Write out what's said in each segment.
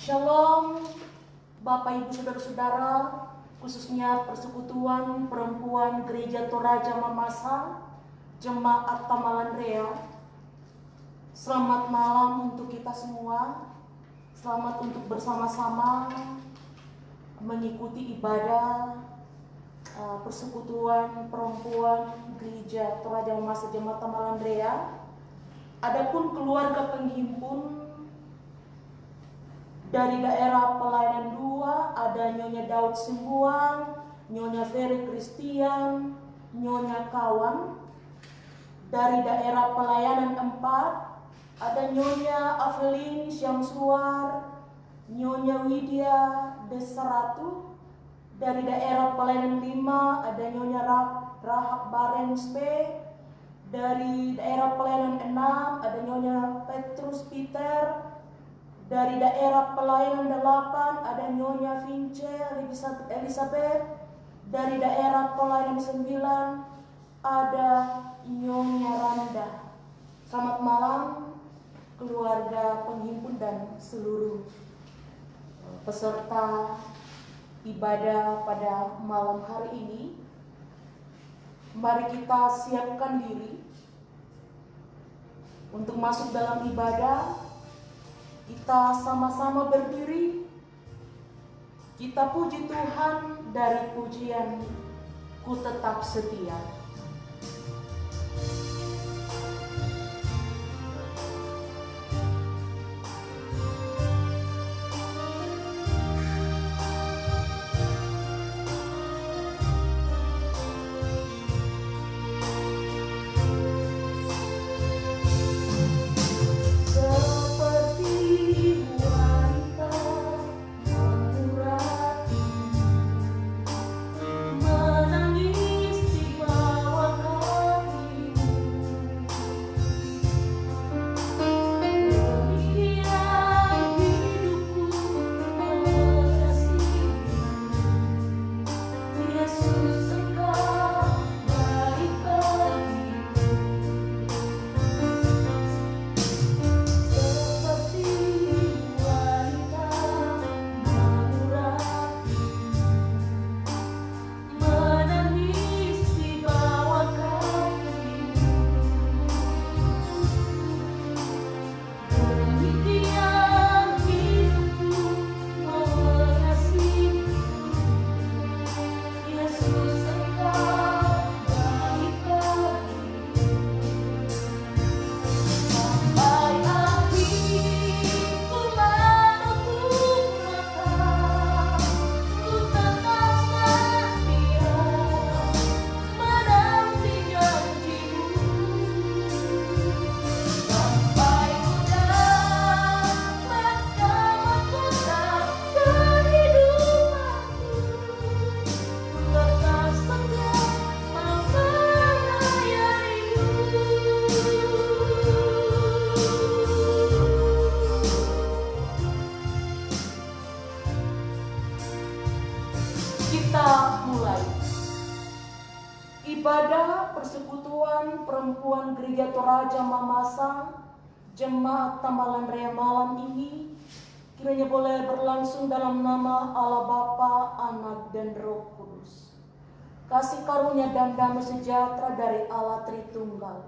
Shalom, Bapak Ibu Saudara-saudara, khususnya Persekutuan Perempuan Gereja Toraja Mamasa, Jemaat Tamalandrea. Selamat malam untuk kita semua. Selamat untuk bersama-sama mengikuti ibadah Persekutuan Perempuan Gereja Toraja Mamasa, Jemaat Tamalandrea. Adapun keluarga penghimpun dari daerah Pelayanan 2 ada Nyonya Daud Sembuang, Nyonya Ferry Christian, Nyonya Kawan. Dari daerah Pelayanan 4 ada Nyonya Avelin Syamsuar, Nyonya Widya Desaratu. Dari daerah Pelayanan 5 ada Nyonya Rahab Barenspe. Dari daerah Pelayanan 6 ada Nyonya Petrus Peter. Dari daerah Pelayanan 8 ada Nyonya Vince Elizabeth. Dari daerah Pelayanan 9 ada Nyonya Randa. Selamat malam keluarga penghimpun dan seluruh peserta ibadah pada malam hari ini. Mari kita siapkan diri untuk masuk dalam ibadah. Kita sama-sama berdiri. Kita puji Tuhan dari pujian Ku Tetap Setia. Kita mulai ibadah Persekutuan Perempuan Gereja Toraja Mamasa, Jemaat Tamalandrea malam ini kiranya boleh berlangsung dalam nama Allah Bapa, Anak dan Roh Kudus. Kasih karunia dan damai sejahtera dari Allah Tritunggal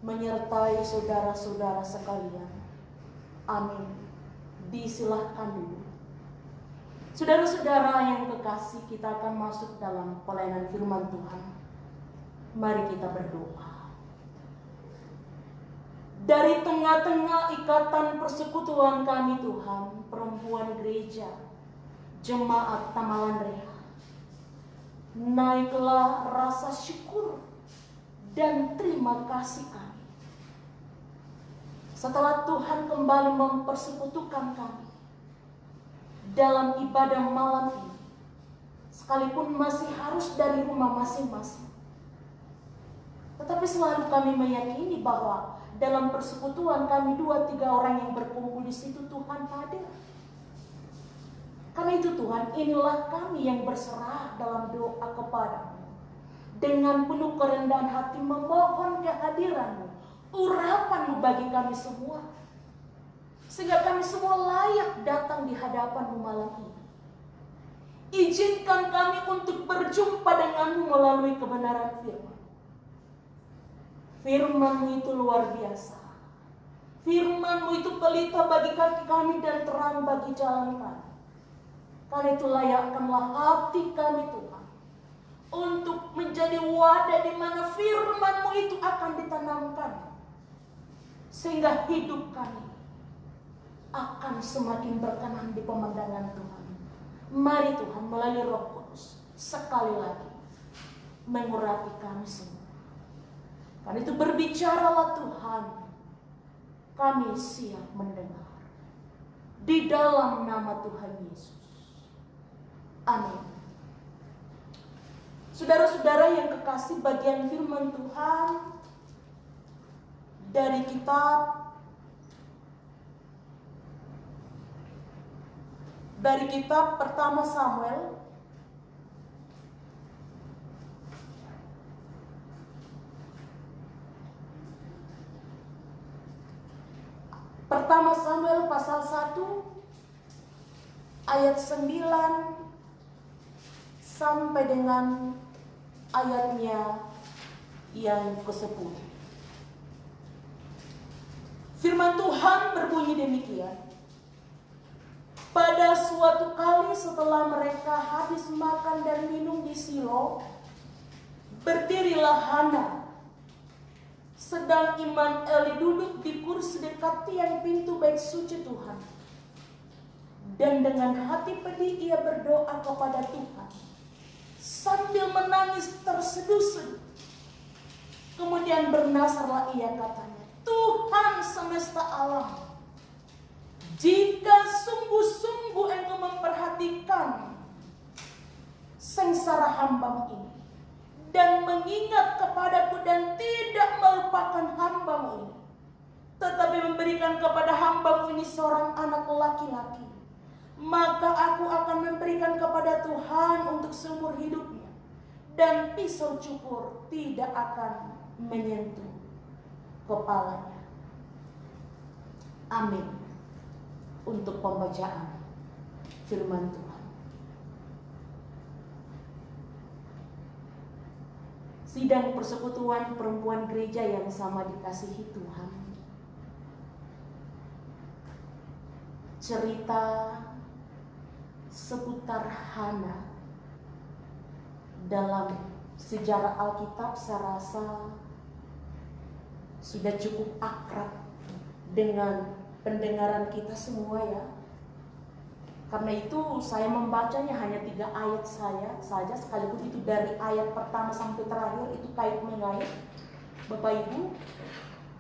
menyertai saudara-saudara sekalian. Amin. Disilahkan dulu. Saudara-saudara yang kekasih, kita akan masuk dalam pelayanan firman Tuhan. Mari kita berdoa. Dari tengah-tengah ikatan persekutuan kami Tuhan, perempuan gereja, Jemaat Tamalandrea, naiklah rasa syukur dan terima kasih kami. Setelah Tuhan kembali mempersekutukan kami dalam ibadah malam ini, sekalipun masih harus dari rumah masing-masing, tetapi selalu kami meyakini bahwa dalam persekutuan kami 2-3 orang yang berkumpul di situ Tuhan hadir. Karena itu Tuhan, inilah kami yang berserah dalam doa kepadamu dengan penuh kerendahan hati memohon kehadiran-Mu, urapan-Mu bagi kami semua. sehingga kami semua layak datang di hadapan-Mu malam ini. Izinkan kami untuk berjumpa denganmu melalui kebenaran firman. Firman-Mu itu luar biasa. Firman-Mu itu pelita bagi kaki kami dan terang bagi jalan kami. Karena itu layakkanlah hati kami Tuhan, untuk menjadi wadah di mana firman-Mu itu akan ditanamkan. Sehingga hidup kami akan semakin berkenan di pemandangan Tuhan. Mari Tuhan melalui Roh Kudus sekali lagi mengurapi kami semua. Karena itu berbicaralah Tuhan, kami siap mendengar. Di dalam nama Tuhan Yesus. Amin. Saudara-saudara yang kekasih, bagian firman Tuhan dari kitab pertama Samuel pasal 1 ayat 9 sampai dengan ayatnya yang ke-10. Firman Tuhan berbunyi demikian. Pada suatu kali setelah mereka habis makan dan minum di Silo, berdirilah Hana. Sedang Imam Eli duduk di kursi dekat tiang pintu bait suci Tuhan. Dan dengan hati pedih ia berdoa kepada Tuhan, sambil menangis terseduh-seduh. Kemudian bernasarlah ia, katanya, Tuhan semesta alam, jika sungguh-sungguh Engkau memperhatikan sengsara hamba-Mu ini, dan mengingat kepadaku dan tidak melupakan hamba-Mu ini, tetapi memberikan kepada hamba-Mu ini seorang anak laki-laki, maka aku akan memberikan kepada Tuhan untuk seumur hidupnya, dan pisau cukur tidak akan menyentuh kepalanya. Amin. Untuk pembacaan firman Tuhan. Sidang persekutuan perempuan gereja yang sama dikasihi Tuhan. Cerita seputar Hana dalam sejarah Alkitab saya rasa sudah cukup akrab dengan pendengaran kita semua ya. Karena itu saya membacanya hanya 3 ayat saja, sekaligus itu dari ayat pertama sampai terakhir itu kait-mengait Bapak Ibu.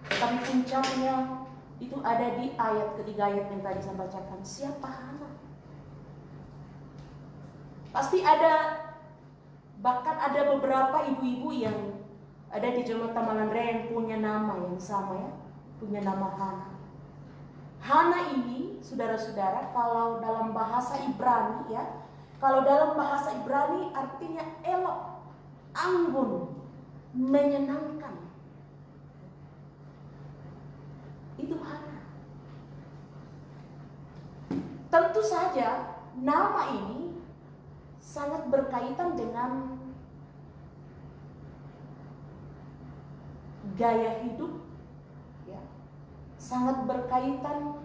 Tapi puncaknya itu ada di ayat ketiga, ayat yang tadi saya bacakan. Siapa Hana? Pasti ada, bahkan ada beberapa ibu-ibu yang ada di Jemaat Tamalan Raya yang punya nama yang sama ya, punya nama Hana. Hana ini, saudara-saudara, kalau dalam bahasa Ibrani ya, kalau dalam bahasa Ibrani artinya elok, anggun, menyenangkan. Itu Hana. Tentu saja nama ini sangat berkaitan dengan gaya hidup, ya, sangat berkaitan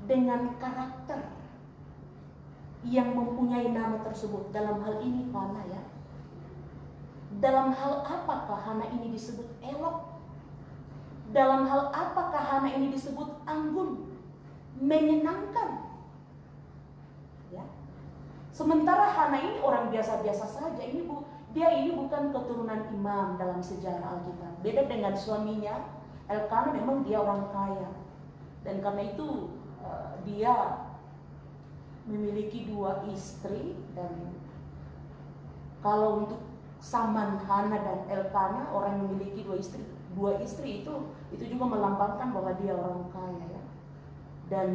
dengan karakter yang mempunyai nama tersebut. Dalam hal ini Hana ya. Dalam hal apakah Hana ini disebut elok? Dalam hal apakah Hana ini disebut anggun, menyenangkan? Ya. Sementara Hana ini orang biasa-biasa saja. Dia ini bukan keturunan imam dalam sejarah Alkitab. Beda dengan suaminya Elkana, memang dia orang kaya. Dan karena itu dia memiliki 2 istri. Dan kalau untuk Saman Hana dan Elkana, orang yang memiliki 2 istri itu juga melambangkan bahwa dia orang kaya ya. Dan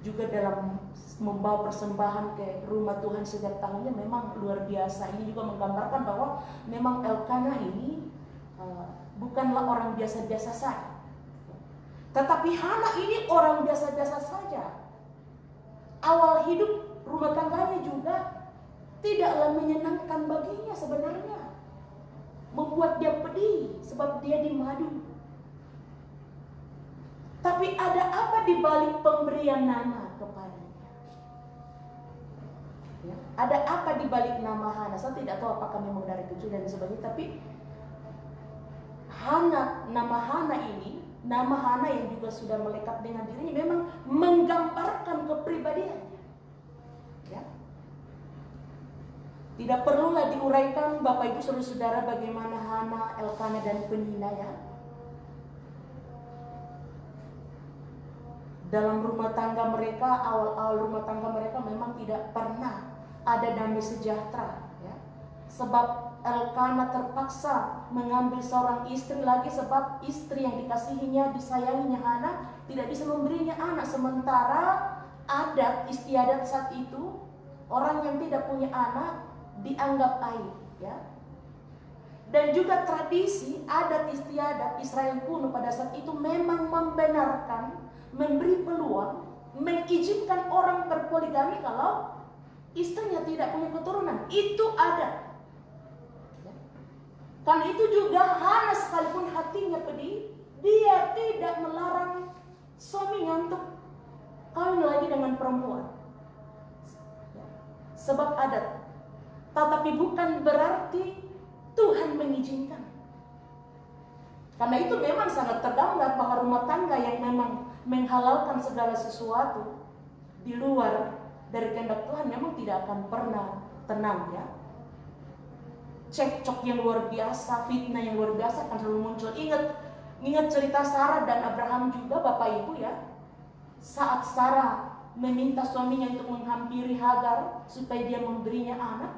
juga dalam membawa persembahan ke rumah Tuhan setiap tahunnya memang luar biasa. Ini juga menggambarkan bahwa memang Elkana ini bukanlah orang biasa-biasa saja. Tetapi Hana ini orang biasa-biasa saja. Awal hidup rumah tangganya juga tidaklah menyenangkan baginya sebenarnya. Membuat dia pedih sebab dia dimadu. Tapi ada apa di balik pemberian nama kepadanya? Ya, ada apa di balik nama Hana? Saya tidak tahu apakah memang dari kecil dan sebagainya, tapi Hana, nama Hana ini, nama Hana yang juga sudah melekat dengan dirinya memang menggambarkan kepribadiannya. Ya. Tidak perlulah diuraikan Bapak Ibu Saudara-saudara bagaimana Hana, Elkana dan Penina ya. Dalam rumah tangga mereka, awal-awal rumah tangga mereka memang tidak pernah ada damai sejahtera ya. Sebab Elkana terpaksa mengambil seorang istri lagi sebab istri yang dikasihinya, disayanginya Hana tidak bisa memberinya anak. Sementara adat istiadat saat itu, orang yang tidak punya anak dianggap aib ya. Dan juga tradisi adat istiadat Israel kuno pada saat itu memang membenarkan, memberi peluang, mengizinkan orang berpoligami kalau istrinya tidak punya keturunan. Itu ada. Karena itu juga Hana sekalipun hatinya pedih, dia tidak melarang suaminya untuk kawin lagi dengan perempuan. Sebab adat. Tetapi bukan berarti Tuhan mengizinkan. Karena itu memang sangat tergambar bahwa rumah tangga yang memang menghalalkan segala sesuatu di luar dari kehendak Tuhan memang tidak akan pernah tenang ya. Cekcok yang luar biasa, fitnah yang luar biasa akan selalu muncul. Ingat cerita Sarah dan Abraham juga Bapak Ibu ya. Saat Sarah meminta suaminya untuk menghampiri Hagar supaya dia memberinya anak,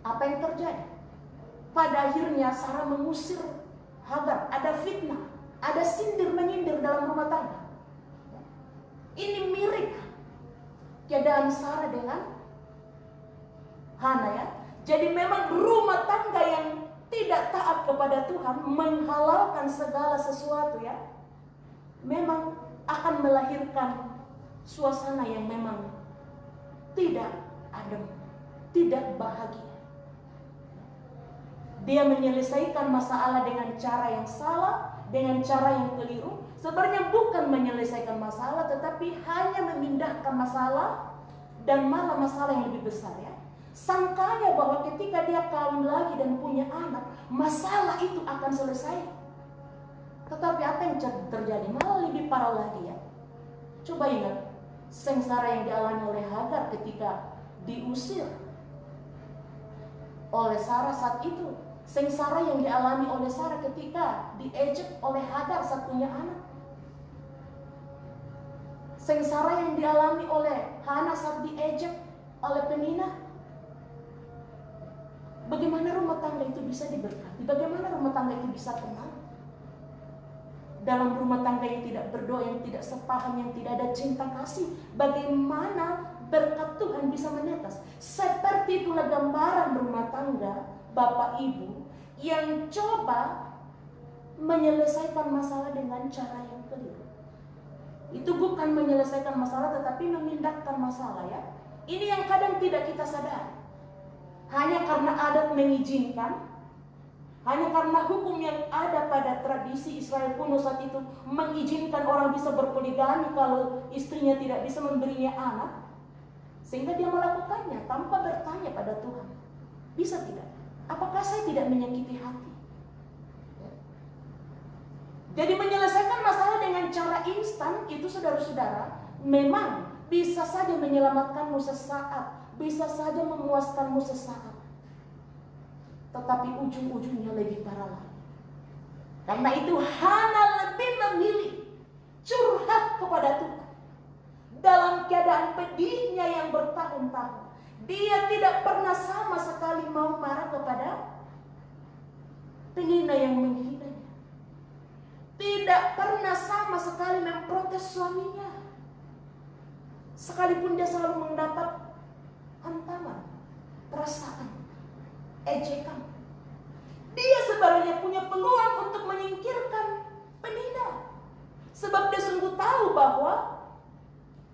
apa yang terjadi? Pada akhirnya Sarah mengusir Hagar. Ada fitnah, ada sindir menyindir dalam rumah tangga. Ini mirip keadaan Sarah dengan Hana ya. Jadi memang rumah tangga yang tidak taat kepada Tuhan, menghalalkan segala sesuatu ya, memang akan melahirkan suasana yang memang tidak adem, tidak bahagia. Dia menyelesaikan masalah dengan cara yang salah, dengan cara yang keliru. Sebenarnya bukan menyelesaikan masalah, tetapi hanya memindahkan masalah dan malah masalah yang lebih besar ya. Sangkanya bahwa ketika dia kawin lagi dan punya anak, masalah itu akan selesai. Tetapi apa yang terjadi? Malah lebih parah lagi ya. Coba ingat sengsara yang dialami oleh Hagar ketika diusir oleh Sarah saat itu. Sengsara yang dialami oleh Sarah ketika diejek oleh Hagar saat punya anak. Sengsara yang dialami oleh Hana saat diejek oleh Penina. Bagaimana rumah tangga itu bisa diberkati? Bagaimana rumah tangga itu bisa tenang? Dalam rumah tangga yang tidak berdoa, yang tidak sepaham, yang tidak ada cinta kasih, bagaimana berkat Tuhan bisa menetas? Seperti itulah gambaran rumah tangga Bapak Ibu yang coba menyelesaikan masalah dengan cara yang keliru. Itu bukan menyelesaikan masalah, tetapi memindahkan masalah ya. Ini yang kadang tidak kita sadari. Hanya karena adat mengizinkan, hanya karena hukum yang ada pada tradisi Israel kuno saat itu mengizinkan orang bisa berpoligami kalau istrinya tidak bisa memberinya anak, sehingga dia melakukannya tanpa bertanya pada Tuhan. Bisa tidak? Apakah saya tidak menyakiti hati? Jadi menyelesaikan masalah dengan cara instan itu saudara-saudara memang bisa saja menyelamatkanmu sesaat, bisa saja memuaskanmu sesaat, tetapi ujung-ujungnya lebih parah lagi. Karena itu Hana lebih memilih curhat kepada Tuhan dalam keadaan pedihnya yang bertahun-tahun. Dia tidak pernah sama sekali mau marah kepada Penina yang menghinanya. Tidak pernah sama sekali memprotes suaminya. Sekalipun dia selalu mendapat hantaman, perasaan, ejekan. Dia sebenarnya punya peluang untuk menyingkirkan Penina. Sebab dia sungguh tahu bahwa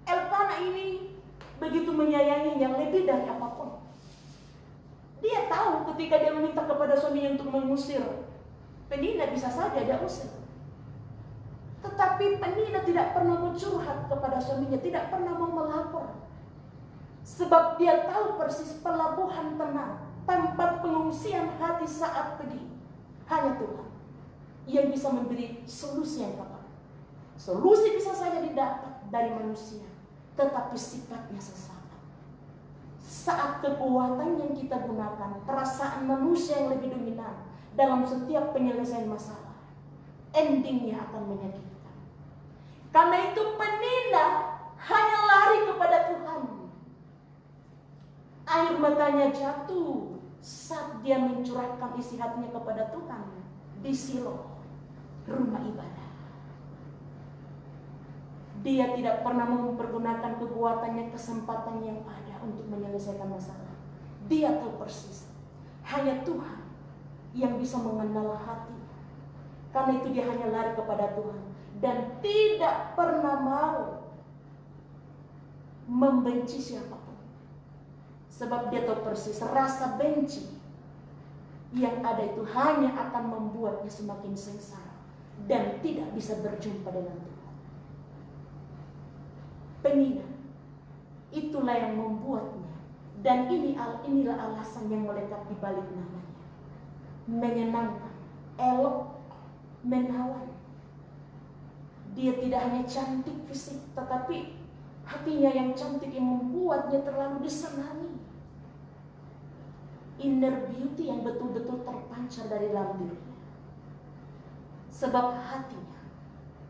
Elkana ini begitu menyayanginya lebih dari apapun. Dia tahu ketika dia meminta kepada suaminya untuk mengusir Penina, bisa saja dia usir. Tetapi Penina tidak pernah mencurhat kepada suaminya, tidak pernah mau melapor. Sebab dia tahu persis pelabuhan tenang, tempat pengungsian hati saat pedih, hanya Tuhan yang bisa memberi solusi yang tepat. Solusi bisa saja didapat dari manusia, tetapi sifatnya sesat. Saat kekuatan yang kita gunakan, perasaan manusia yang lebih dominan dalam setiap penyelesaian masalah, endingnya akan menyakitkan. Karena itu Penina hanya lari kepada Tuhan. Air matanya jatuh saat dia mencurahkan isi hatinya kepada Tuhan di Silo, rumah ibadah. Dia tidak pernah mempergunakan kekuatannya, kesempatan yang ada untuk menyelesaikan masalah. Dia tahu persis, hanya Tuhan yang bisa mengenal hati. Karena itu dia hanya lari kepada Tuhan dan tidak pernah mau membenci siapapun. Sebab dia tahu persis rasa benci yang ada itu hanya akan membuatnya semakin sengsara dan tidak bisa berjumpa dengan Tuhan. Penina, itulah yang membuatnya, dan inilah alasan yang melekat di balik namanya. Menyenangkan, elok, menawan. Dia tidak hanya cantik fisik, tetapi hatinya yang cantik yang membuatnya terlalu disenangi. Inner beauty yang betul-betul terpancar dari dalam dirinya. Sebab hatinya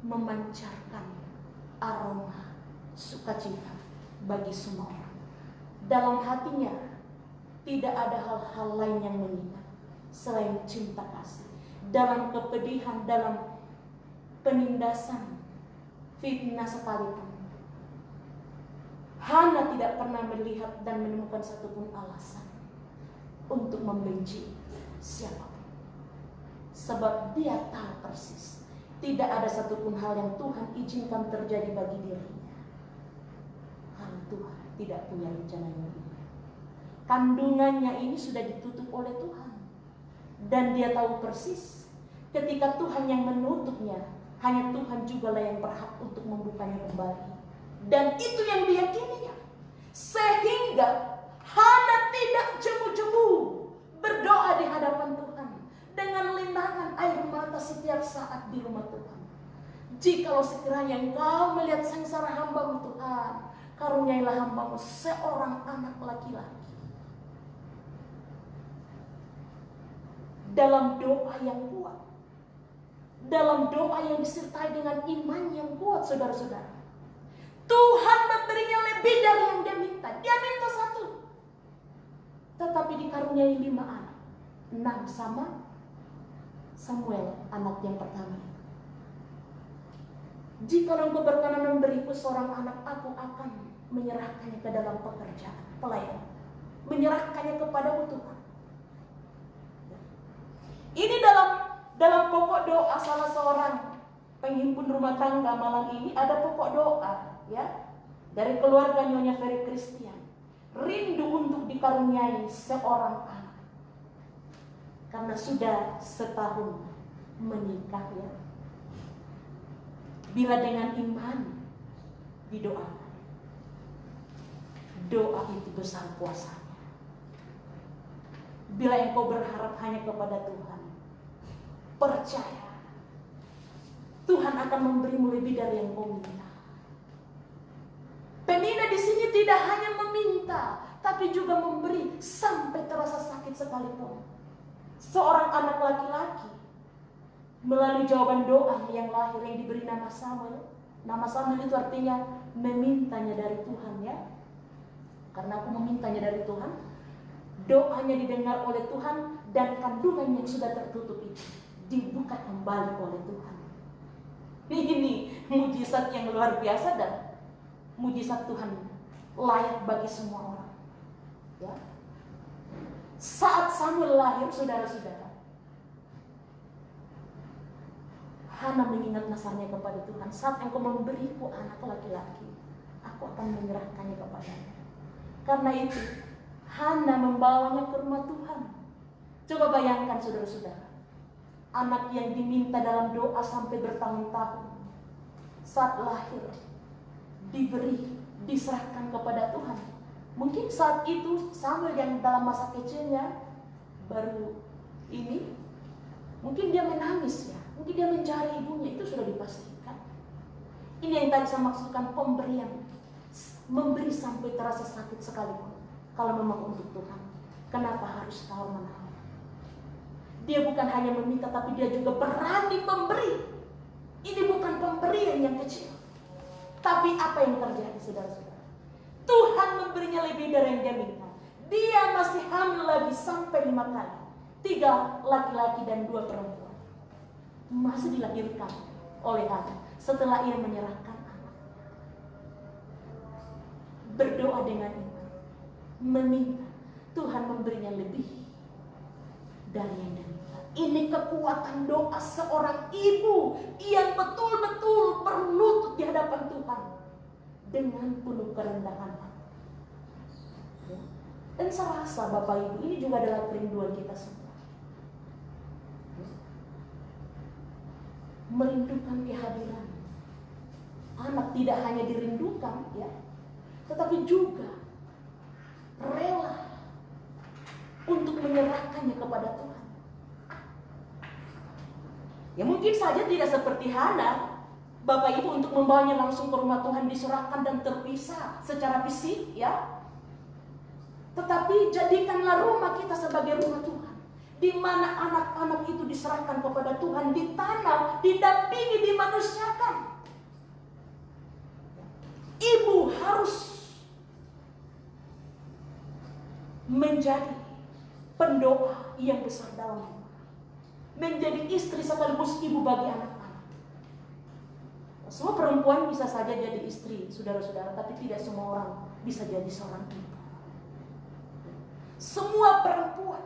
memancarkan aroma sukacita bagi semua orang. Dalam hatinya tidak ada hal-hal lain yang mengikat selain cinta kasih. Dalam kepedihan, dalam penindasan, fitnah sekalipun, Hana tidak pernah melihat dan menemukan satupun alasan untuk membenci siapapun. Sebab dia tahu persis tidak ada satupun hal yang Tuhan izinkan terjadi bagi dirinya. Tuhan tidak punya rencana yang ini. Kandungannya ini sudah ditutup oleh Tuhan. Dan dia tahu persis ketika Tuhan yang menutupnya, hanya Tuhan juga lah yang berhak untuk membukanya kembali. Dan itu yang diyakininya. Sehingga Hana tidak jemu-jemu berdoa di hadapan Tuhan dengan linangan air mata setiap saat di rumah Tuhan. Jikalau sekiranya engkau melihat sengsara hamba-Mu Tuhan, karuniailah hamba-Mu seorang anak laki-laki. Dalam doa yang kuat, dalam doa yang disertai dengan iman yang kuat, saudara-saudara, Tuhan memberinya lebih dari yang dia minta. Dia minta 1, tetapi dikaruniai 5 anak. 6 sama Samuel, anak yang pertama. Jika engkau berkenan memberiku seorang anak, aku akan menyerahkannya ke dalam pekerjaan pelayan, menyerahkannya kepadamu Tuhan. Ini dalam pokok doa salah seorang penghimpun rumah tangga malam ini, ada pokok doa ya dari keluarga Nyonya Ferry Christian. Rindu untuk dikaruniai seorang anak. Karena sudah setahun menikah ya. Bila dengan iman didoakan, doa itu besar kuasanya. Bila engkau berharap hanya kepada Tuhan, percaya Tuhan akan memberimu lebih dari yang kau minta. Penina di sini tidak hanya meminta, tapi juga memberi sampai terasa sakit sekalipun. Seorang anak laki-laki melalui jawaban doa yang lahir yang diberi nama Samuel. Nama Samuel itu artinya memintanya dari Tuhan ya. Karena aku memintanya dari Tuhan, doanya didengar oleh Tuhan, dan kandungan yang sudah tertutup itu dibuka kembali oleh Tuhan. Ini mujizat yang luar biasa dan mujizat Tuhan layak bagi semua orang. Ya. Saat Samuel lahir, saudara-saudara, Hana mengingat nasarnya kepada Tuhan, saat engkau memberiku anak laki-laki, aku akan menyerahkannya kepadamu. Karena itu Hana membawanya ke rumah Tuhan. Coba bayangkan saudara-saudara, anak yang diminta dalam doa sampai bertahun-tahun, saat lahir diberi, diserahkan kepada Tuhan. Mungkin saat itu Samuel yang dalam masa kecilnya baru ini, mungkin dia menangis ya, mungkin dia mencari ibunya, itu sudah dipastikan. Ini yang tadi saya maksudkan, pemberian, memberi sampai terasa sakit sekalipun. Kalau memang untuk Tuhan, kenapa harus tahu menahan? Dia bukan hanya meminta, tapi dia juga berani memberi. Ini bukan pemberian yang kecil. Tapi apa yang terjadi saudara-saudara? Tuhan memberinya lebih dari yang dia minta. Dia masih hamil lagi sampai 5 kali. 3 laki-laki dan 2 perempuan. Masih dilahirkan oleh Hana setelah ia menyerahkan anak. Berdoa dengan iman, meminta, Tuhan memberinya lebih dari yang dia minta. Ini kekuatan doa seorang ibu yang betul-betul berlutut di hadapan Tuhan dengan penuh kerendahan hati. Ya. Dan saya rasa Bapak Ibu, ini juga adalah kerinduan kita semua. Ya. Merindukan kehadiran anak, tidak hanya dirindukan ya, tetapi juga rela untuk menyerahkannya kepada Tuhan. Ya mungkin saja tidak seperti Hana, Bapak Ibu untuk membawanya langsung ke rumah Tuhan, diserahkan dan terpisah secara fisik ya. Tetapi jadikanlah rumah kita sebagai rumah Tuhan, di mana anak-anak itu diserahkan kepada Tuhan, ditanam, didampingi, dimanusiakan. Ibu harus menjadi pendoa yang besar dalam rumah, menjadi istri sekaligus ibu bagi anak-anak. Semua perempuan bisa saja jadi istri, saudara-saudara, tapi tidak semua orang bisa jadi seorang ibu. Semua perempuan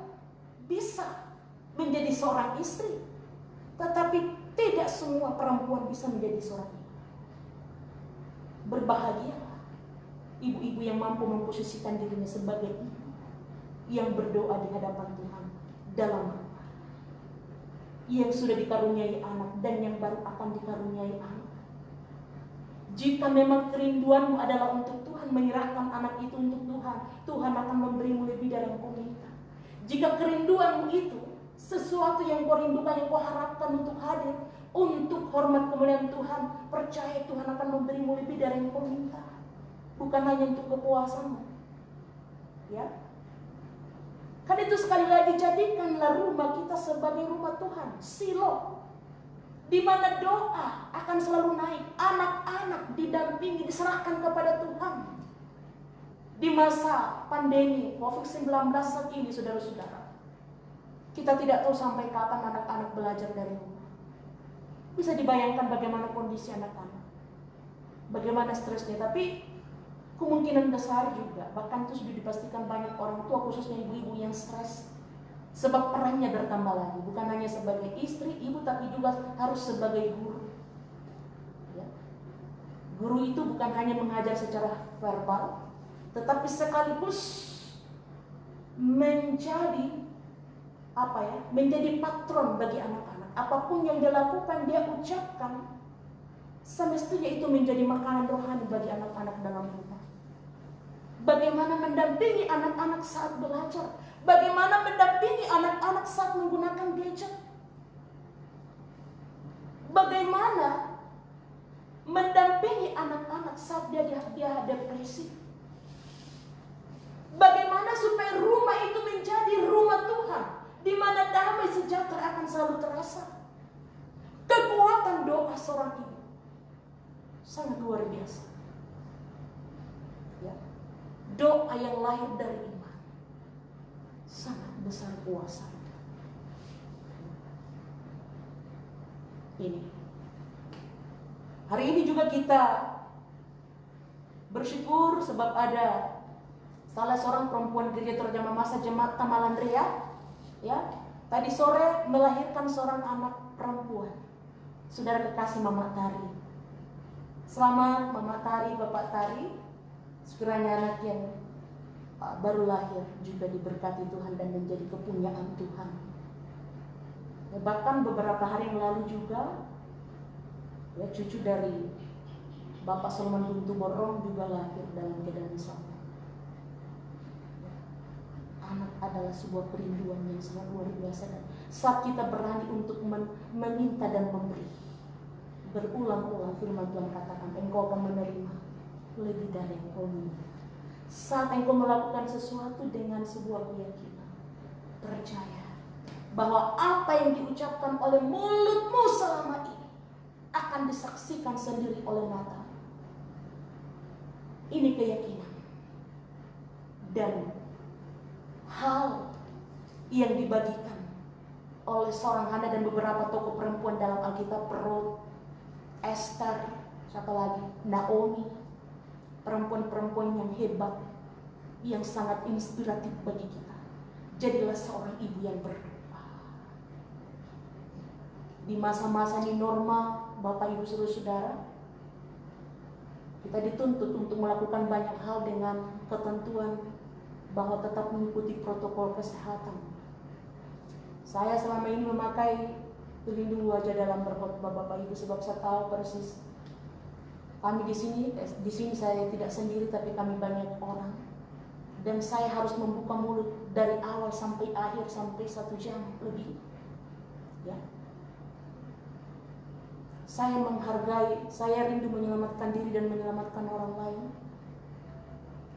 bisa menjadi seorang istri, tetapi tidak semua perempuan bisa menjadi seorang ibu. Berbahagialah ibu-ibu yang mampu memposisikan dirinya sebagai ibu yang berdoa di hadapan Tuhan dalam rumah, yang sudah dikaruniai anak dan yang baru akan dikaruniai anak. Jika memang kerinduanmu adalah untuk Tuhan, menyerahkan anak itu untuk Tuhan, Tuhan akan memberimu lebih dari yang kau minta. Jika kerinduanmu itu sesuatu yang kau rindukan, yang kau harapkan untuk hadir, untuk hormat kemuliaan Tuhan, percaya Tuhan akan memberimu lebih dari yang kau minta. Bukan hanya untuk kepuasanmu. Ya. Kan itu sekali lagi, jadikanlah rumah kita sebagai rumah Tuhan, Silo, di mana doa akan selalu naik, anak-anak didampingi, diserahkan kepada Tuhan. Di masa pandemi COVID-19 saat ini, saudara-saudara, kita tidak tahu sampai kapan anak-anak belajar dari rumah. Bisa dibayangkan bagaimana kondisi anak-anak, bagaimana stresnya, tapi kemungkinan besar juga, bahkan itu sudah dipastikan banyak orang tua, khususnya ibu-ibu yang stres. Sebab perannya bertambah lagi, bukan hanya sebagai istri, ibu, tapi juga harus sebagai guru. Ya. Guru itu bukan hanya mengajar secara verbal, tetapi sekaligus menjadi menjadi patron bagi anak-anak. Apapun yang dia lakukan, dia ucapkan, semestinya itu menjadi makanan rohani bagi anak-anak dalam rumah. Bagaimana mendampingi anak-anak saat belajar, bagaimana mendampingi anak-anak saat menggunakan gadget, bagaimana mendampingi anak-anak saat dia depresi, bagaimana supaya rumah itu menjadi rumah Tuhan, di mana damai sejahtera akan selalu terasa. Kekuatan doa seorang ibu sangat luar biasa. Ya. Doa yang lahir dari iman sangat besar kuasa. Ini hari ini juga kita bersyukur sebab ada salah seorang perempuan gereja terjamah masa Jemaat Tamalandria, ya, tadi sore melahirkan seorang anak perempuan. Saudara kekasih Mama Tari, selamat Mama Tari, Bapak Tari. Sekiranya anak yang baru lahir juga diberkati Tuhan dan menjadi kepunyaan Tuhan. Bahkan beberapa hari yang lalu juga ya, cucu dari Bapak Solomon Buntu Borong juga lahir dalam keadaan sama. Anak adalah sebuah kerinduan yang sangat luar biasa, dan saat kita berani untuk meminta dan memberi, berulang-ulang firman Tuhan katakan, engkau akan menerima lebih dari yang kau minta. Saat engkau melakukan sesuatu dengan sebuah keyakinan, percaya bahwa apa yang diucapkan oleh mulutmu selama ini akan disaksikan sendiri oleh mata. Ini keyakinan. Dan hal yang dibagikan oleh seorang Hana dan beberapa tokoh perempuan dalam Alkitab, Ruth, Esther, siapa lagi, Naomi, perempuan-perempuan yang hebat, yang sangat inspiratif bagi kita. Jadilah seorang ibu yang berdoa. Di masa-masa ini norma, Bapak Ibu saudara, kita dituntut untuk melakukan banyak hal dengan ketentuan bahwa tetap mengikuti protokol kesehatan. Saya selama ini memakai pelindung wajah dalam berkhotbah, Bapak Ibu, sebab saya tahu persis kami di sini saya tidak sendiri, tapi kami banyak orang, dan saya harus membuka mulut dari awal sampai akhir, sampai 1 jam lebih. Ya. Saya menghargai, saya rindu menyelamatkan diri dan menyelamatkan orang lain.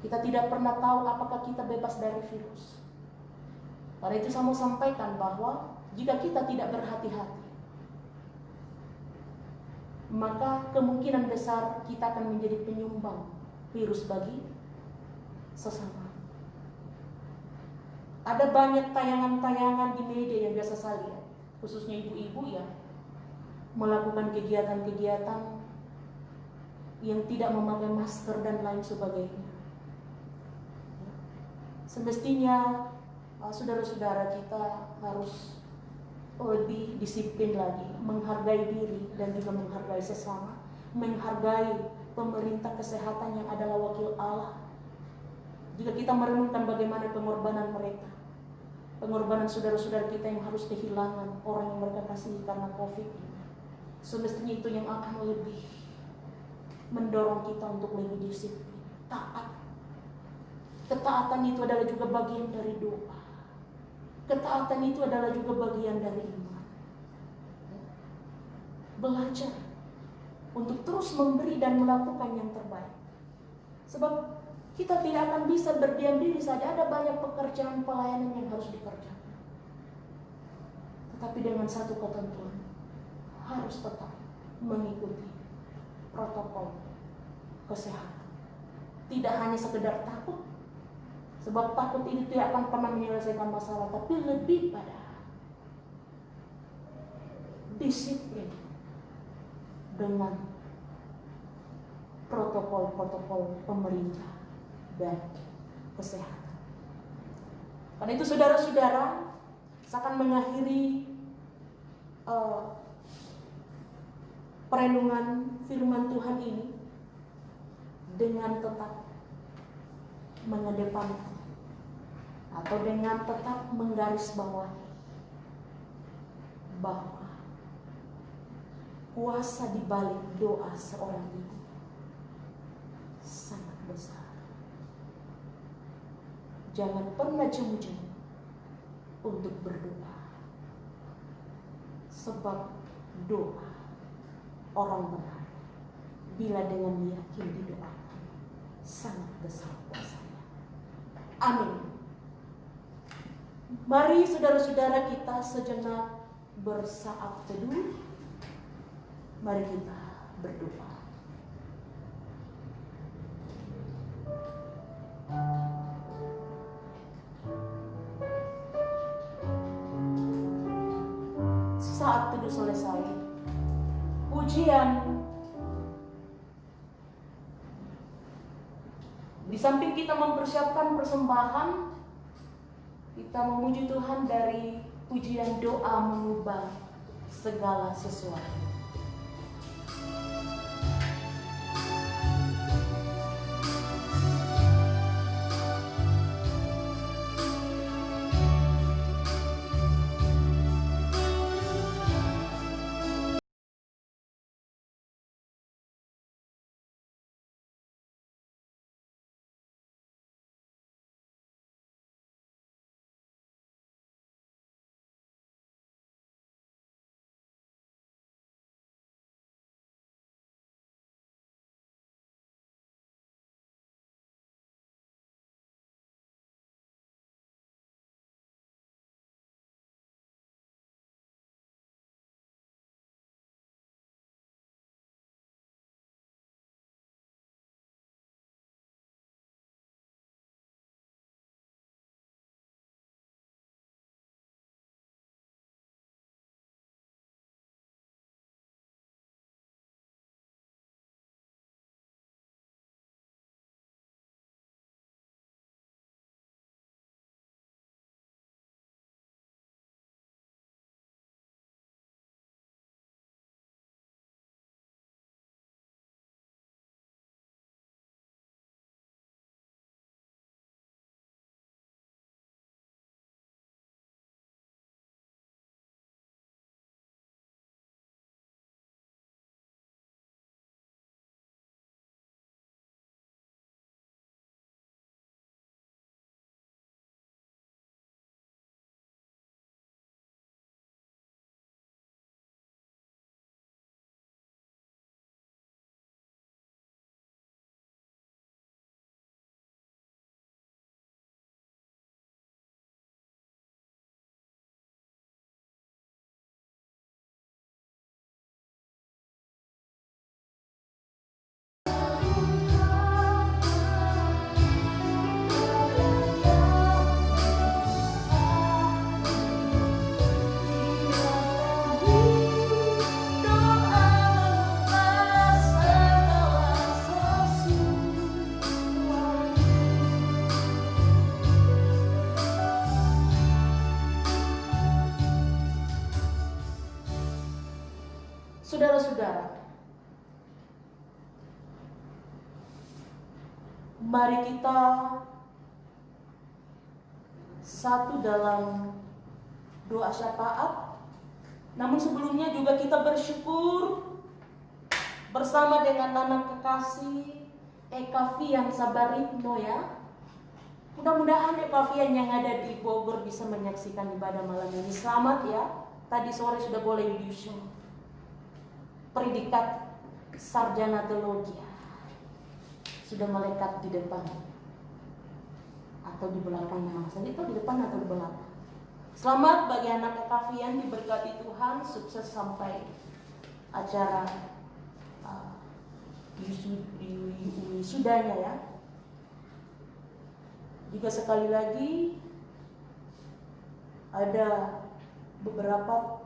Kita tidak pernah tahu apakah kita bebas dari virus. Karena itu saya mau sampaikan bahwa jika kita tidak berhati-hati, maka kemungkinan besar kita akan menjadi penyumbang virus bagi sesama. Ada banyak tayangan-tayangan di media yang biasa saya lihat, khususnya ibu-ibu ya, melakukan kegiatan-kegiatan yang tidak memakai masker dan lain sebagainya. Semestinya saudara-saudara kita harus lebih disiplin lagi, menghargai diri dan juga menghargai sesama, menghargai pemerintah kesehatan yang adalah wakil Allah. Jika kita merenungkan bagaimana pengorbanan mereka, pengorbanan saudara-saudara kita yang harus kehilangan orang yang mereka kasihi karena COVID ini, semestinya itu yang akan lebih mendorong kita untuk lebih disiplin, taat. Ketaatan itu adalah juga bagian dari doa. Ketaatan itu adalah juga bagian dari iman. Belajar untuk terus memberi dan melakukan yang terbaik. Sebab kita tidak akan bisa berdiam diri saja, ada banyak pekerjaan pelayanan yang harus dikerjakan. Tetapi dengan satu ketentuan, harus tetap mengikuti protokol kesehatan. Tidak hanya sekedar takut, sebab takut ini tidak akan pernah menyelesaikan masalah, tapi lebih pada disiplin dengan protokol-protokol pemerintah dan kesehatan. Karena itu saudara-saudara, saya akan mengakhiri perenungan firman Tuhan ini dengan tetap mengedepankan atau dengan tetap menggarisbawahi bahwa kuasa di balik doa seorang ibu sangat besar. Jangan pernah jemu-jemu untuk berdoa, sebab doa orang benar bila dengan yakin didoakan sangat besar kuasanya. Amin. Mari saudara-saudara kita sejenak bersaat teduh. Mari kita berdoa. Saat teduh selesai, pujian di samping kita mempersiapkan persembahan, kita memuji Tuhan dari pujian doa mengubah segala sesuatu. Mari kita satu dalam doa syafaat. Namun sebelumnya juga kita bersyukur bersama dengan anak kekasih Ekavian Sabarino ya. Mudah-mudahan Ekavian yang ada di Bogor bisa menyaksikan ibadah malam ini. Selamat ya. Tadi sore sudah boleh diusung predikat sarjana teologi. Sudah melekat di depan atau di belakangnya. Maksudnya itu di depan atau di belakang. Selamat bagi anak Ekavian, diberkati Tuhan, sukses sampai acara wisudanya ya. Juga sekali lagi ada beberapa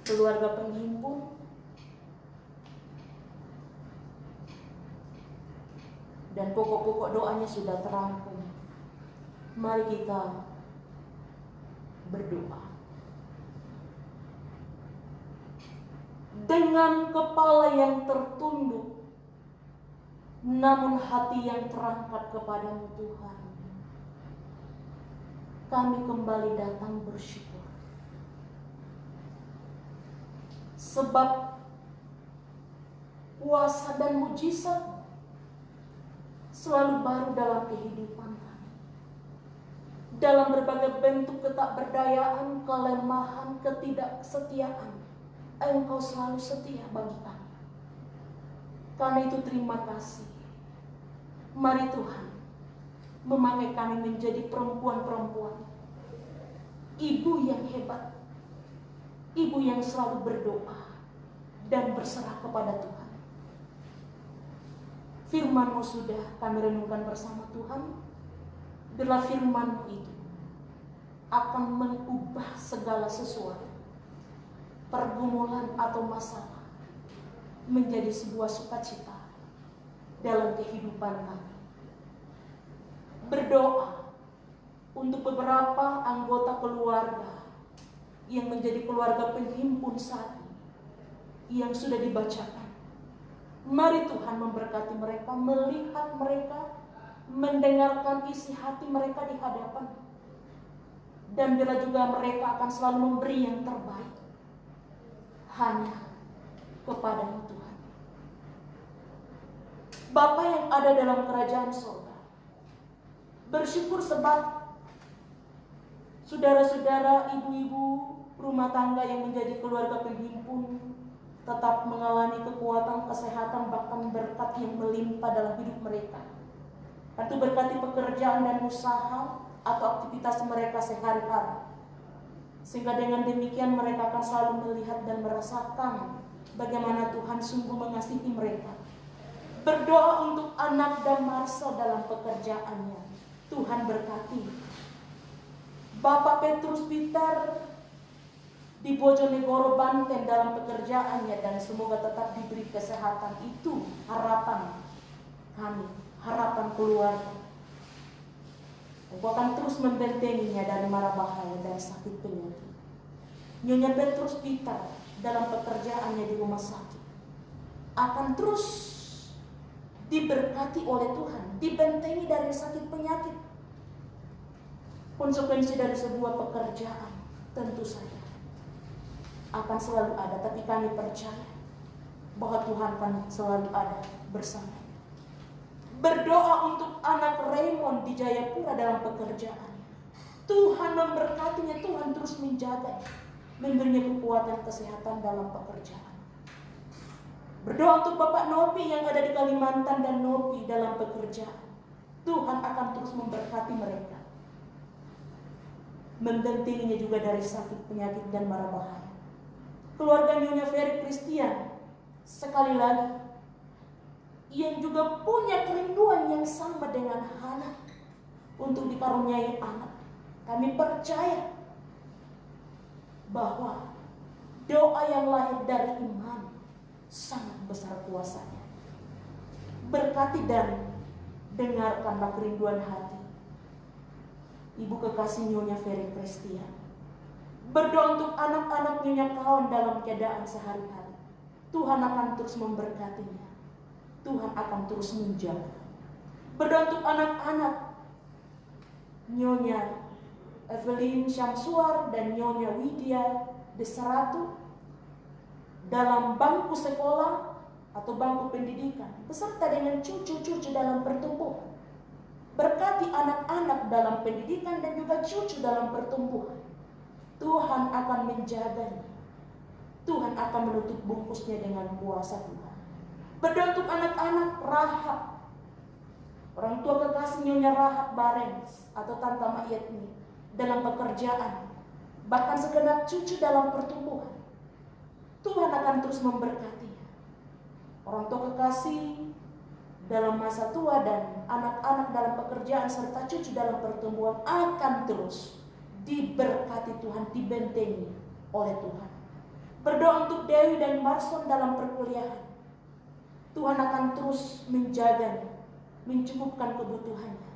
keluarga penghimpun dan pokok-pokok doanya sudah terangkum. Mari kita berdoa dengan kepala yang tertunduk, namun hati yang terangkat kepadamu Tuhan. Kami kembali datang bersyukur, sebab kuasa dan mujizat selalu baru dalam kehidupan kami. Dalam berbagai bentuk ketakberdayaan, kelemahan, ketidaksetiaan, Engkau selalu setia bagi kami. Karena itu terima kasih. Mari Tuhan memakai kami menjadi perempuan-perempuan, ibu yang hebat, ibu yang selalu berdoa dan berserah kepada Tuhan. Firman-Mu sudah kami renungkan bersama Tuhan. Bila firman-Mu itu akan mengubah segala sesuatu, pergumulan atau masalah, menjadi sebuah sukacita dalam kehidupan kami. Berdoa untuk beberapa anggota keluarga yang menjadi keluarga penghimpun saat ini, yang sudah dibacakan. Mari Tuhan memberkati mereka, melihat mereka, mendengarkan isi hati mereka di hadapan, dan bila juga mereka akan selalu memberi yang terbaik hanya kepada-Mu Tuhan. Bapa yang ada dalam kerajaan surga, bersyukur sebab saudara-saudara, ibu-ibu rumah tangga yang menjadi keluarga penghimpun tetap mengalami kekuatan, kesehatan, bahkan berkat yang melimpah dalam hidup mereka. Itu berkati pekerjaan dan usaha atau aktivitas mereka sehari-hari. Sehingga dengan demikian mereka akan selalu melihat dan merasakan bagaimana Tuhan sungguh mengasihi mereka. Berdoa untuk anak dan Marcel dalam pekerjaannya. Tuhan berkati. Bapak Petrus Peter di Bojonegoro, Banten dalam pekerjaannya, dan semoga tetap diberi kesehatan. Itu harapan kami, harapan keluarga. Engkau akan terus membentenginya dari mara bahaya dan sakit penyakit. Nyonya Petrus Peter dalam pekerjaannya di rumah sakit akan terus diberkati oleh Tuhan, dibentengi dari sakit penyakit. Konsekuensi dari sebuah pekerjaan tentu saja akan selalu ada, tapi kami percaya bahwa Tuhan akan selalu ada bersama. Berdoa untuk anak Raymond di Jayapura dalam pekerjaan. Tuhan memberkatinya, Tuhan terus menjaga, memberinya kekuatan kesehatan dalam pekerjaan. Berdoa untuk Bapak Nopi yang ada di Kalimantan dan Nopi dalam pekerjaan. Tuhan akan terus memberkati mereka, membentenginya juga dari sakit penyakit dan mara bahaya. Keluarga Nyonya Ferry Christian sekali lagi yang juga punya kerinduan yang sama dengan Hana untuk dikaruniai anak. Kami percaya bahwa doa yang lahir dari iman sangat besar kuasanya. Berkati dan dengarkanlah kerinduan hati Ibu kekasih Nyonya Ferry Christian. Berdoa untuk anak-anak Nyonya Kawan dalam keadaan sehari-hari. Tuhan akan terus memberkatinya. Tuhan akan terus menjaga. Berdoa untuk anak-anak Nyonya Evelyn Syamsuar dan Nyonya Widya Desaratu dalam bangku sekolah atau bangku pendidikan, beserta dengan cucu-cucu dalam pertumbuhan. Berkati anak-anak dalam pendidikan dan juga cucu dalam pertumbuhan. Tuhan akan menjaganya. Tuhan akan menutup bungkusnya dengan kuasa Tuhan. Berdoa untuk anak-anak Rahab, orang tua kekasih Nyonya Rahab Barens atau Tante Mayetni dalam pekerjaan, bahkan segenap cucu dalam pertumbuhan. Tuhan akan terus memberkatinya. Orang tua kekasih dalam masa tua dan anak-anak dalam pekerjaan serta cucu dalam pertumbuhan akan terus diberkati Tuhan, dibentengi oleh Tuhan. Berdoa untuk Dewi dan Marson dalam perkuliahan. Tuhan akan terus menjaganya, mencukupkan kebutuhannya.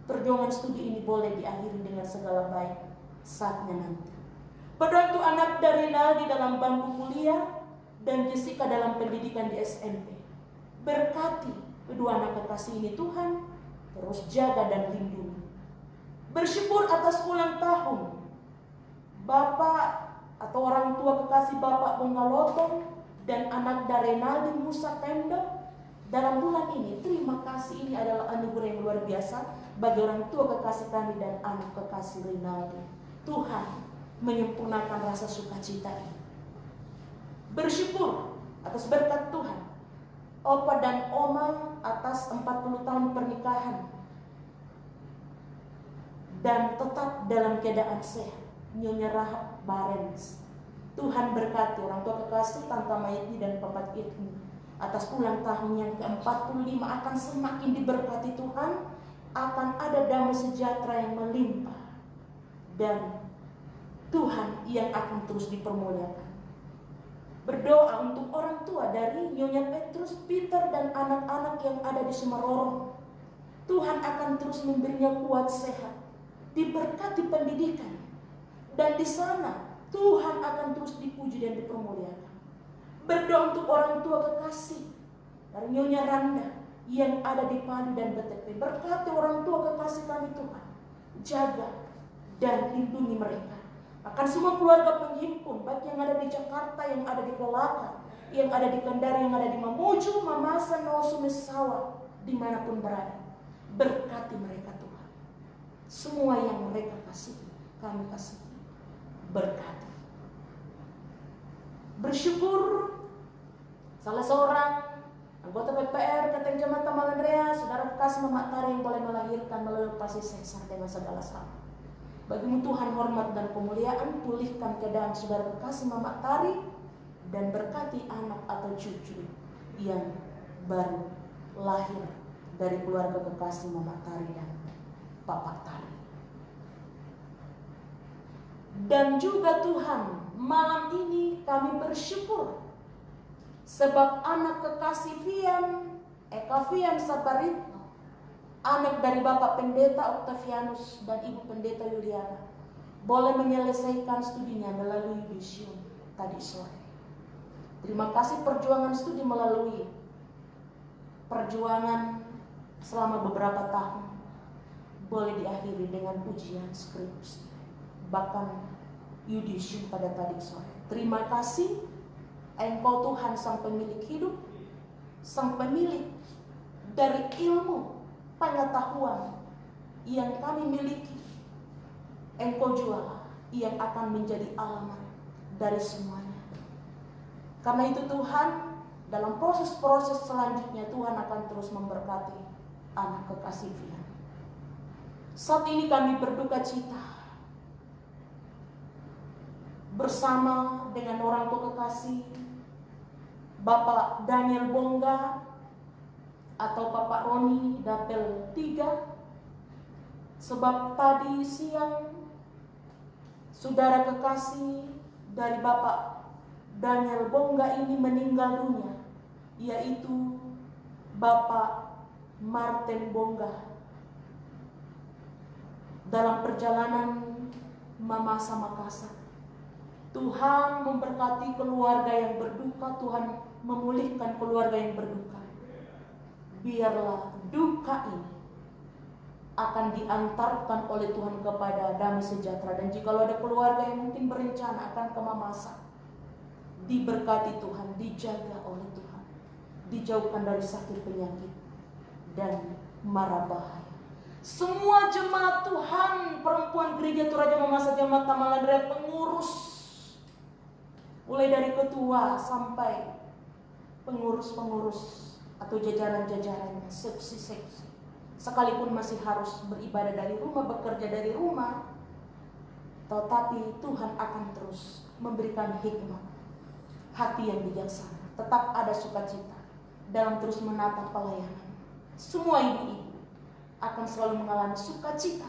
Perjuangan studi ini boleh diakhiri dengan segala baik saatnya nanti. Berdoa untuk anak dari Naldi dalam bangku kuliah dan Jessica dalam pendidikan di SMP. Berkati kedua anak kekasih ini Tuhan, terus jaga dan lindungi. Bersyukur atas ulang tahun Bapak atau orang tua kekasih Bapak Bongalotong dan anak dari Naldi Musa Tendo dalam bulan ini. Terima kasih, ini adalah anugerah yang luar biasa bagi orang tua kekasih kami dan anak kekasih Rinaldi. Tuhan menyempurnakan rasa sukacita ini. Bersyukur atas berkat Tuhan Opa dan Oma atas 40 tahun pernikahan dan tetap dalam keadaan sehat. Nyonya Rahab Barens, Tuhan berkati orang tua kekasih Tante Mayetni dan Papa Itni atas ulang tahun yang ke-45 akan semakin diberkati Tuhan, akan ada damai sejahtera yang melimpah dan Tuhan yang akan terus dipermuliakan. Berdoa untuk orang tua dari Nyonya Petrus, Peter dan anak-anak yang ada di Sumaroro. Tuhan akan terus memberinya kuat sehat, diberkati pendidikan, dan di sana Tuhan akan terus dipuji dan dipermuliakan. Berdoa untuk orang tua kekasih dari Nyonya Randa yang ada di Padu dan BTP. Berkati orang tua kekasih kami Tuhan, jaga dan lindungi mereka. Akan semua keluarga penghimpun, baik yang ada di Jakarta, yang ada di Kelaka, yang ada di Kendari, yang ada di Mamuju, Mamasa, Nosu, Mesawa, dimanapun berada. Berkati mereka Tuhan. Semua yang mereka kasih, kami kasih. Berkati. Bersyukur salah seorang anggota PPR Keteng Jemaat Tamal Andrea, saudara kekasih Mama Tari yang boleh melahirkan melalui operasi sesar dengan segala selamat. Bagimu Tuhan hormat dan kemuliaan, pulihkan keadaan saudara kekasih Mama Tari dan berkati anak atau cucu yang baru lahir dari keluarga kekasih Mama Tari dan Papa Tari. Dan juga Tuhan, malam ini kami bersyukur sebab anak kekasih Eka Vian Sabaritno, anak dari Bapak Pendeta Octavianus dan Ibu Pendeta Yuliana, boleh menyelesaikan studinya melalui yudisium tadi sore. Terima kasih perjuangan studi melalui perjuangan selama beberapa tahun boleh diakhiri dengan ujian skripsi, bahkan yudisium pada tadi sore. Terima kasih Engkau Tuhan sang pemilik hidup, sang pemilik dari ilmu pengetahuan yang kami miliki. Engkau jualah yang akan menjadi alamat dari semuanya. Karena itu Tuhan, dalam proses-proses selanjutnya Tuhan akan terus memberkati anak kekasih Fian. Saat ini kami berduka cita bersama dengan orang tua kekasih Bapak Daniel Bongga atau Bapak Roni Dapel 3, sebab tadi siang saudara kekasih dari Bapak Daniel Bongga ini meninggal dunia, yaitu Bapak Martin Bongga dalam perjalanan Mamasa Makassar. Tuhan memberkati keluarga yang berduka, Tuhan memulihkan keluarga yang berduka. Biarlah duka ini akan diantarkan oleh Tuhan kepada damai sejahtera. Dan jikalau ada keluarga yang mungkin berencana akan kemamasan, diberkati Tuhan, dijaga oleh Tuhan, dijauhkan dari sakit penyakit dan mara bahaya. Semua jemaat Tuhan, perempuan gereja Toraja Mamasa Jemaat Tamalandra, pengurus, mulai dari ketua sampai pengurus-pengurus atau jajaran-jajarannya, seksi-seksi, sekalipun masih harus beribadah dari rumah, bekerja dari rumah, tetapi Tuhan akan terus memberikan hikmat, hati yang bijaksana, tetap ada sukacita dalam terus menata pelayanan. Semua ibu-ibu akan selalu mengalami sukacita,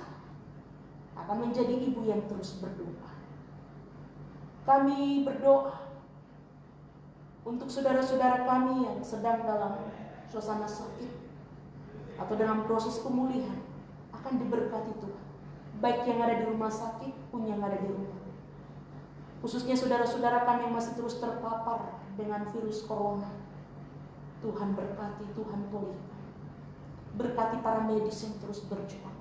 akan menjadi ibu yang terus berdoa. Kami berdoa untuk saudara-saudara kami yang sedang dalam suasana sakit atau dalam proses pemulihan, akan diberkati Tuhan, baik yang ada di rumah sakit pun yang ada di rumah. Khususnya saudara-saudara kami yang masih terus terpapar dengan virus corona, Tuhan berkati, Tuhan pulihkan. Berkati para medis yang terus berjuang,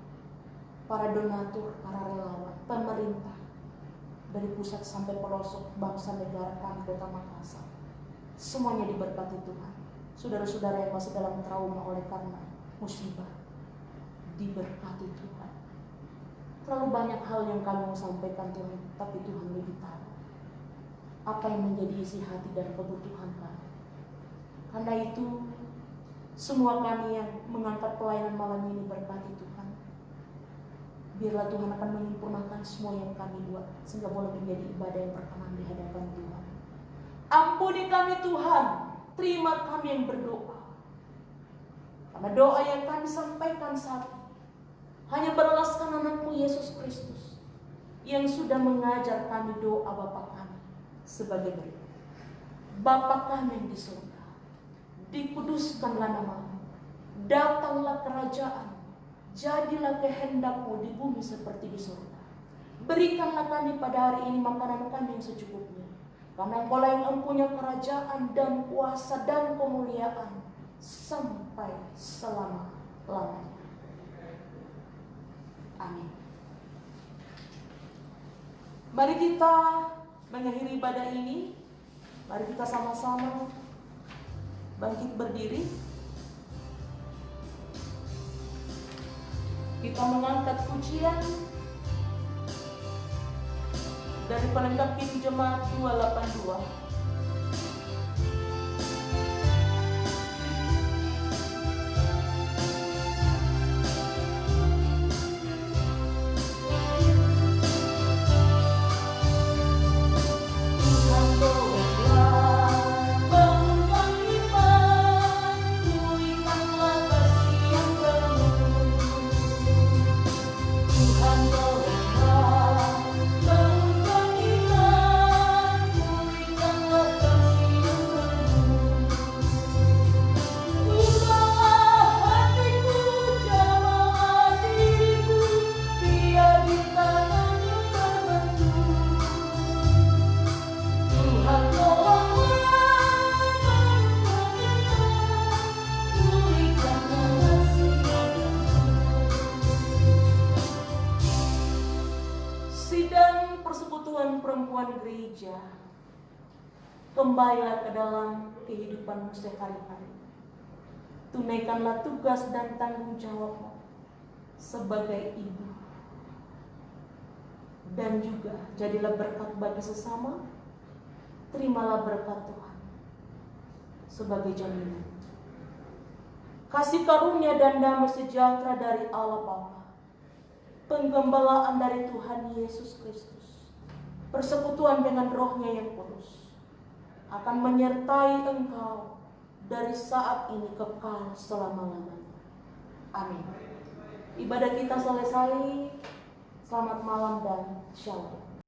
para donatur, para relawan, pemerintah, dari pusat sampai pelosok bangsa negara kami Kota Makassar, semuanya diberkati Tuhan. Saudara-saudara yang masih dalam trauma oleh karena musibah, diberkati Tuhan. Terlalu banyak hal yang kami mau sampaikan Tuhan, tapi Tuhan lebih tahu apa yang menjadi isi hati dan kebutuhan kami. Karena itu, semua kami yang mengangkat pelayanan malam ini berkati Tuhan. Biarlah Tuhan akan menyempurnakan semua yang kami buat, sehingga boleh menjadi ibadah yang berkenan di hadapan Tuhan. Ampuni kami Tuhan, terima kami yang berdoa. Karena doa yang kami sampaikan saat ini hanya beralaskan anakmu Yesus Kristus, yang sudah mengajar kami doa Bapa kami sebagai berikut. Bapa kami yang di surga, dikuduskanlah namamu, datanglah kerajaan, jadilah kehendak-Mu di bumi seperti di surga. Berikanlah kami pada hari ini makanan kami yang secukupnya, karena Engkau lah yang mempunyai kerajaan dan kuasa dan kemuliaan sampai selama-lamanya. Amin. Mari kita mengakhiri ibadah ini. Mari kita sama-sama bangkit berdiri. Kita mengangkat pujian dari pelengkap Kim Jemaat 282. Sidang persekutuan perempuan gereja, kembalilah ke dalam kehidupanmu sehari-hari. Tunaikanlah tugas dan tanggung jawabmu sebagai ibu, dan juga jadilah berkat bagi sesama. Terimalah berkat Tuhan sebagai jaminan kasih karunia dan damai sejahtera dari Allah Bapa, penggembalaan dari Tuhan Yesus Kristus, persekutuan dengan Roh-Nya yang kudus, akan menyertai engkau dari saat ini kekal selama-lamanya. Amin. Ibadah kita selesai. Selamat malam dan shalom.